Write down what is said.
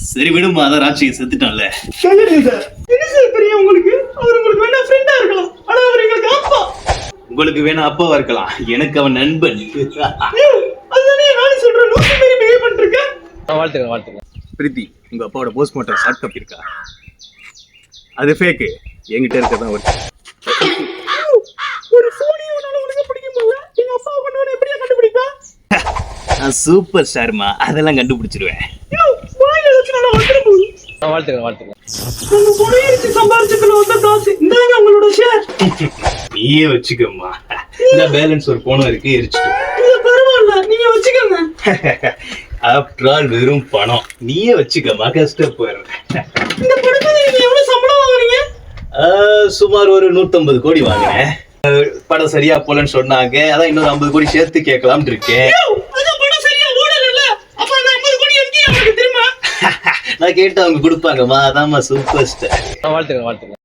சரி விடுமா, அதான் ராட்சியை செத்துட்டான்ல. என்ன சார் தெரியும் உங்களுக்கு? அவர் உங்களுக்கு வேணா ஃப்ரெண்டா இருக்கலாம், ஆனா அவர் எங்களுக்கு அப்பா. உங்களுக்கு வேணா அப்பாவா இருக்கலாம், எனக்கு அவன் நண்பன். அதுதானே நானும் சொல்றேன். லூசு மாதிரி பிஹேவ் பண்ணிருக்க. வாழ்த்துக்கிறேன். பிரீத்தி, உங்க அப்பாவோட போஸ்ட்மார்ட்டம் சாஃப்ட் காப்பி இருக்கா? அது ஃபேக்கு, என்கிட்ட இருக்கதான் ஒரு போனியோ உனக்கு பிடிக்குமா? எங்க அப்பா பண்ணுவானே எப்படியா கண்டுபிடிப்பா? நான் சூப்பர் ஸ்டார்மா, அதெல்லாம் கண்டுபிடிச்சிருவேன். வாயில வச்சு நான் வந்துரும் போது. வாழ்த்துக்கிறேன். உங்க பொழையிச்சு சம்பாரிச்சதுல வந்த காசு இந்தாங்க உங்களோட ஷேர். நீயே வச்சுக்கம்மா. இந்த பேலன்ஸ் ஒரு போனம் இருக்கு, எரிச்சுட்டு. இது பரவாயில்ல, நீங்க வச்சுக்கோங்க. ஆஃப்டர் ஆல் வெறும் பணம், நீயே வச்சுக்கம்மா, கஷ்டம் போயிடுறேன். இந்த படத்துல நீங்க எவ்வளவு சம்பளம் வாங்குறீங்க? சுமார் ஒரு 150 கோடி வாங்கினேன். படம் சரியா போலன்னு சொன்னாங்க, அதான் இன்னொரு 50 கோடி சேர்த்து கேட்கலாம்னு இருக்கேன். அதான் படம் சரியா ஓடல. அப்ப அந்த 50 கோடி எங்க உங்களுக்கு தெரியுமா? நான் கேட்டு அவங்க கொடுப்பாங்கம்மா, அதாம்மா சூப்பர் ஸ்டார். வாழ்த்துக்கிறேன்.